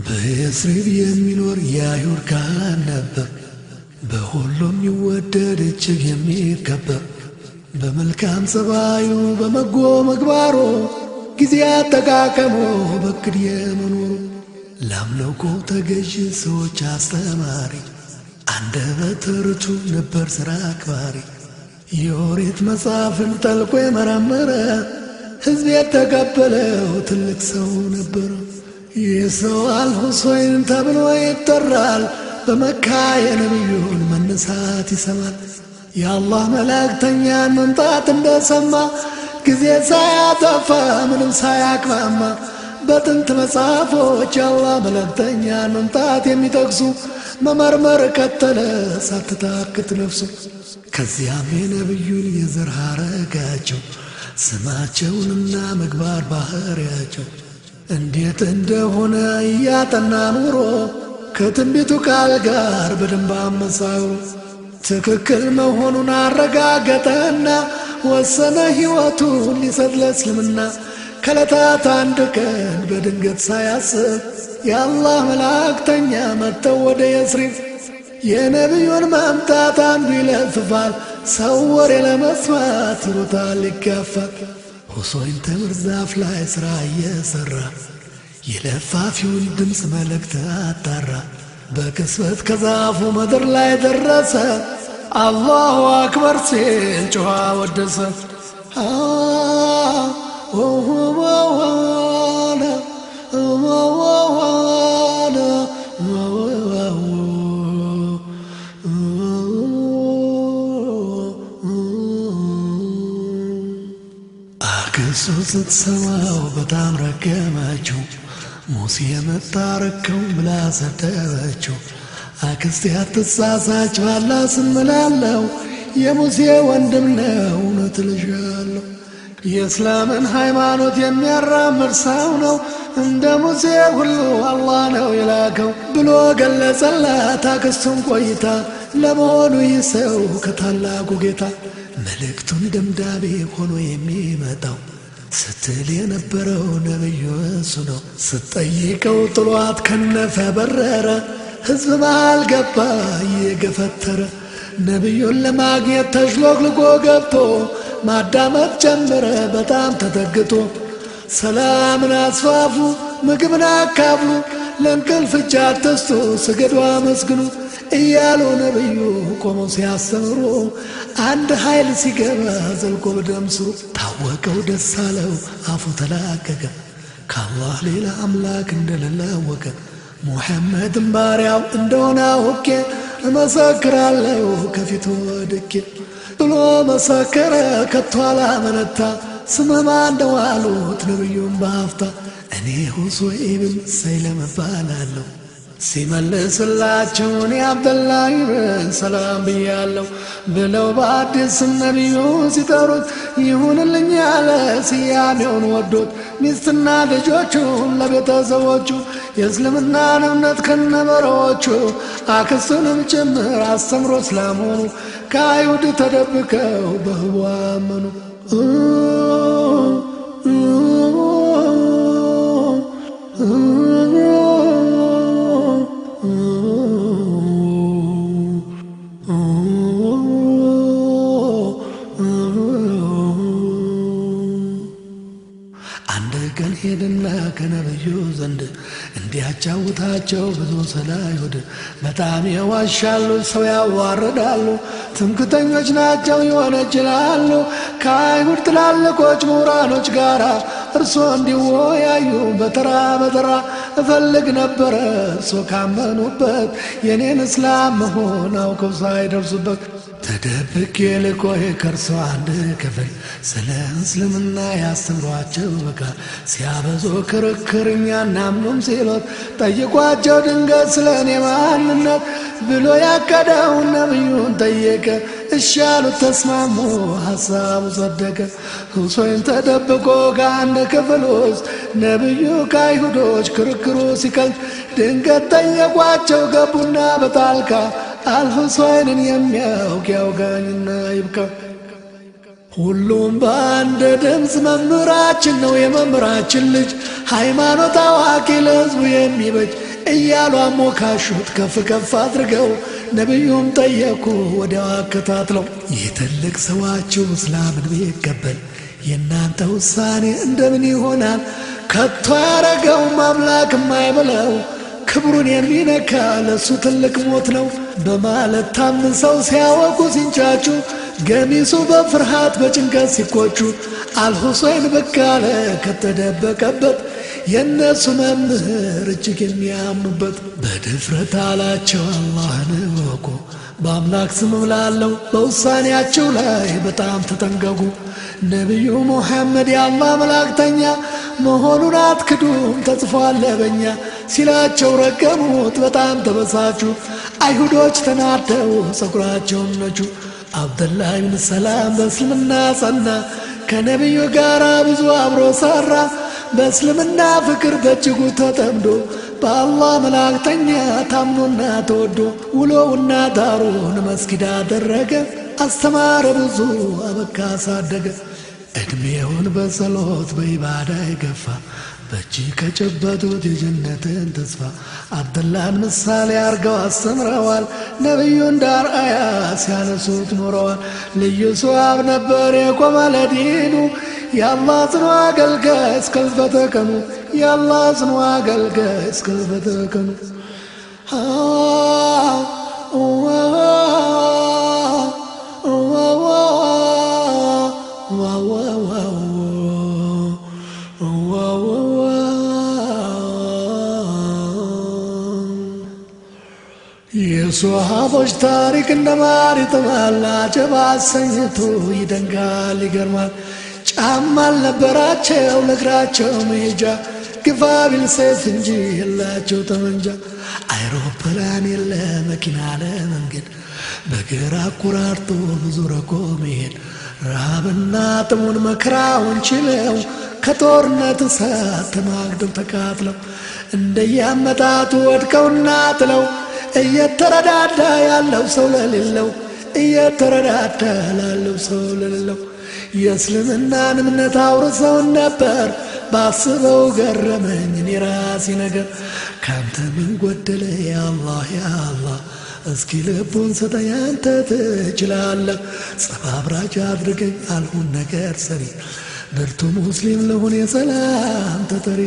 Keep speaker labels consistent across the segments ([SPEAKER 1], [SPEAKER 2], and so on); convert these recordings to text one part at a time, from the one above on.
[SPEAKER 1] በየስሪብ የሚኖር የአይሁድ ካህን ነበር። በሁሉም ይወደድ እጅግ የሚከበር በመልካም ጸባዩ በመጎ ምግባሩ ጊዜ አጠቃቀሙ በቅድ የመኖሩ ለአምልኮ ተገዥ ሰዎች አስተማሪ አንደበተ ርቱዕ ነበር ሥራ አክባሪ የኦሪት መጽሐፍን ጠልቆ የመረመረ ሕዝብ የተቀበለው ትልቅ ሰው ነበር። ይህ ሰው አልሁሰይን ተብሎ ይጠራል። በመካ የነቢዩን መነሳት ይሰማል። የአላህ መላእክተኛን መምጣት እንደሰማ ጊዜ ሳያጠፋ ምንም ሳያቅማማ በጥንት መጽሐፎች የአላህ መላእክተኛን መምጣት የሚጠቅሱ መመርመር ቀጠለ ሳትታክት ነፍሱ። ከዚያም የነቢዩን የዘር ሐረጋቸው ስማቸውንና ምግባር ባህሪያቸው እንዴት እንደሆነ እያጠና ኑሮ ከትንቢቱ ቃል ጋር በደንብ አመሳክሮ ትክክል መሆኑን አረጋገጠና ወሰነ ሕይወቱን ሊሰጥ ለእስልምና። ከዕለታት አንድ ቀን በድንገት ሳያስብ የአላህ መላእክተኛ መጥተው ወደ የስሪብ የነቢዩን መምጣት አንዱ ይለፍፋል። ሰው ወሬ ለመስማት ይሮጣል ይጋፋል። ሁሰይን ተምር ዛፍ ላይ ሥራ እየሠራ የለፋፊውን ድምፅ መልእክት አጣራ። በቅጽበት ከዛፉ ምድር ላይ ደረሰ። አላሁ አክበር ሲል ጮኸ ወደሰ። አክስቱ ስትሰማው በጣም ረገመችው። ሙሴ መጣረከው ብላ ሰደበችው። አክስቴ አትሳሳች ባላ ስምላለው የሙሴ ወንድም ነው እውነት ልሻለሁ። የእስላምን ሃይማኖት የሚያራምድ ሰው ነው እንደ ሙሴ ሁሉ አላህ ነው የላከው ብሎ ገለጸላት። አክስቱን ቆይታ ለመሆኑ ይህ ሰው ከታላቁ ጌታ መልእክቱን ደምዳቤ ሆኖ የሚመጣው ስትል የነበረው ነብዩ እሱ ነው። ስትጠይቀው ጥሏት ከነፈ በረረ። ሕዝብ መሃል ገባ እየገፈተረ። ነቢዩን ለማግኘት ተሽሎክልኮ ገብቶ ማዳመጥ ጀመረ በጣም ተጠግቶ። ሰላምን አስፋፉ፣ ምግብን አካፍሉ፣ ለእንቅልፍ እጅ አትስጡ፣ ስገዱ አመስግኑ እያሉ ነቢዩ ቆመው ሲያስተምሩ አንድ ኃይል ሲገባ ዘልቆ በደም ስሩ። ታወቀው ደስ አለው አፉ ተላቀቀ። ከአላህ ሌላ አምላክ እንደሌለ አወቀ። ሙሐመድን ባሪያው እንደሆነ አውቄ እመሰክራለሁ ከፊቱ ወድቄ ብሎ መሰከረ። ከቶ አላመነታ። ስምህ ማን ነው አሉት ነቢዩን በአፍታ። እኔ ሁሰይን ሰይለም እባላለሁ። ሲመልስላቸው እኔ አብደላህ ብን ሰላም ብያለሁ ብለው በአዲስ ነቢዩ ሲጠሩት ይሁንልኝ ያለ ስያሜውን ወዶት ሚስትና ልጆቹን ለቤተሰቦቹ የእስልምናን እምነት ከነበረዎቹ አክስቱንም ጭምር አስተምሮ እስላሙኑ ከአይሁድ ተደብቀው በህቡ አመኑ። አንድ ቀን ሄድና ከነብዩ ዘንድ እንዲያጫውታቸው ብዙ ስለ አይሁድ በጣም የዋሻሉ፣ ሰው ያዋርዳሉ፣ ትምክተኞች ናቸው ይወነጅላሉ። ከአይሁድ ትላልቆች ምሁራኖች ጋር እርሶ እንዲወያዩ በተራ በተራ እፈልግ ነበረ። እርሶ ካመኑበት የኔን እስላም መሆን አውቀው ሳይደርሱበት ተደብቄ ልቆይ ከእርሶ አንድ ክፍል ስለ እስልምና ያስተምሯቸው በቃል ሲያበዙ ክርክር እኛ እናምኑም ሲሎት ጠይቋቸው ድንገት ስለ እኔ ማንነት ብሎ ያቀደውን ነቢዩን ጠየቀ። እሻሉ ተስማሙ ሐሳቡ ጸደቀ። ሁሴን ተደብቆ ከአንድ ክፍል ውስጥ ነብዩ ከአይሁዶች ክርክሩ ሲቀልጥ ድንገት ጠየቋቸው ገቡና በጣልቃ አልሁሴንን የሚያውቅ ያውጋኝና ይብቃ። ሁሉም በአንድ ድምፅ መምህራችን ነው የመምህራችን ልጅ ሃይማኖት አዋቂ ለሕዝቡ የሚበጅ እያሉ አሞካሹት ከፍ ከፍ አድርገው። ነቢዩም ጠየቁ ወዲያው አከታትለው የትልቅ ሰዋችሁ እስላምን ቢቀበል የእናንተ ውሳኔ እንደምን ይሆናል? ከቶ ያረገውም አምላክ የማይበለው ክብሩን የሚነካ ለሱ ትልቅ ሞት ነው በማለት ታምሰው ሲያወቁ ሲንጫጩ ገሚሱ በፍርሃት በጭንቀት ሲቆጩ አልሁሴን ብቅ አለ ከተደበቀበት የእነሱ መምህር እጅግ የሚያምኑበት። በድፍረት አላቸው አላህን እወቁ በአምላክ ስም እምላለሁ በውሳኔያችሁ ላይ በጣም ተጠንቀቁ። ነቢዩ ሙሐመድ የአላህ መላእክተኛ መሆኑን አትክዱም ተጽፏል በኛ ሲላቸው ረገሙት በጣም ተበሳጩ። አይሁዶች ተናደው ፀጉራቸውን ነጩ። አብደላህ ብን ሰላም በእስልምና ጸና ከነቢዩ ጋር ብዙ አብሮ ሰራ። በእስልምና ፍቅር በእጅጉ ተጠምዶ በአላህ መላእክተኛ ታምኖና ተወዶ ውሎውና ዳሩን መስጊድ አደረገ። አስተማረ ብዙ አበካ አሳደገ። ዕድሜውን በጸሎት በኢባዳ ይገፋ በእጅ ከጨበጡት የጀነትን ተስፋ አብደላህን ምሳሌ አርገው አስተምረዋል። ነቢዩ እንደ አርአያ ሲያነሱት ኖረዋል። ልዩ ሰዋብ ነበር የቆመ ለዲኑ የአላህ ጽኑ አገልጋይ እስከ ሕልፈተ ቀኑ የአላህ ጽኑ አገልጋይ እስከ ሕልፈተ ቀኑ። የሶሃቦች ታሪክ እንደ ማር ይጥማል አጀብ አሰኝቶ ይደንቃል ይገርማል። ጫማ አልነበራቸው ለእግራቸው መሄጃ ግፋ ቢል ሰይፍ እንጂ የላቸው ጠመንጃ። አይሮፕላን የለ መኪና ለመንገድ በግራ አቆራርጦ ብዙ ረቆ መሄድ። ረሃብና ጥሙን መከራውን ችለው ከጦርነት እሳት ተማግደው ተቃጥለው እንደያመጣጡ ወድቀውና ጥለው እየተረዳዳ ያለው ሰው ለሌለው እየተረዳዳ ላለው ሰው ለሌለው የእስልምናን እምነት አውርሰውን ነበር ባስበው ገረመኝ እኔ ራሴ ነገር። ካንተ ምን ጎደለ ያአላህ ያአላህ እስኪ ልቡን ስጠኝ አንተ ትችላለህ። ጸብ አብራጅ አድርገኝ አልሁን ነገር ሰሪ ብርቱ ሙስሊም ልሁን የሰላም ተጠሪ።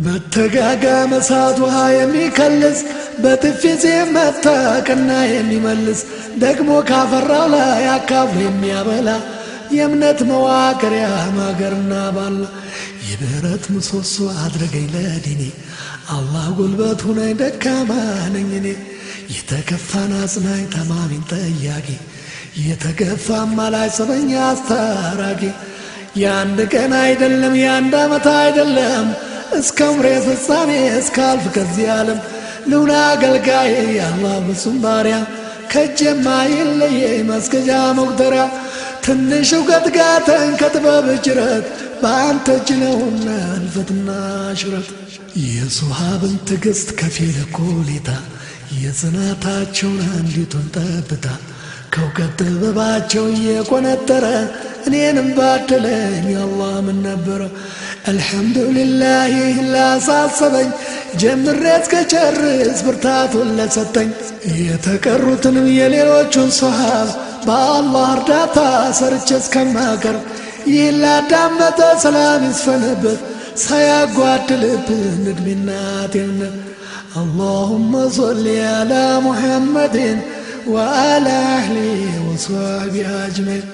[SPEAKER 1] በተጋጋመ እሳት ውሃ የሚከልስ በጥፊ ሲመታ ቀና የሚመልስ ደግሞ ካፈራው ላይ አካፍሎ የሚያበላ የእምነት መዋቅሪያ ማገርና ባላ የብረት ምሰሶ አድርገኝ ለዲኔ አላህ ጉልበት ሁነኝ ደካማ ነኝ እኔ። የተከፋን አጽናኝ ተማሚን ጠያቂ የተገፋ አማላጭ ጸበኛ አስታራቂ። የአንድ ቀን አይደለም የአንድ ዓመት አይደለም እስከ ዑምሬ ፍጻሜ እስካልፍ ከዚህ ዓለም ልሁን አገልጋዬ የአላህ ፍጹም ባሪያ ከእጄማ የለየኝ መስገጃ መቁጠሪያ። ትንሽ እውቀት ጋተኝ ከጥበብ ጅረት በአንተ እጅ ነውና ሕልፈትና ሽረት። የሶሃብን ትዕግሥት ከፊል እኩሌታ የጽናታቸውን አንዲቱን ጠብታ ከእውቀት ጥበባቸው እየቆነጠረ እኔንም ባደለኝ አላህ ምን ነበረ። አልሐምዱሊላህ ይህን ላሳሰበኝ ጀምሬ እስከጨርስ ብርታቱን ለሰጠኝ። የተቀሩትንም የሌሎቹን ሶሃብ በአላህ እርዳታ ሰርቼ እስከማቀር ይህን ላዳመጠ ሰላም ይስፈንበት ሳያጓድልብን ዕድሜና ጤንነት። اللهم صل على محمد وعلى أهله وصحبه أجمعين.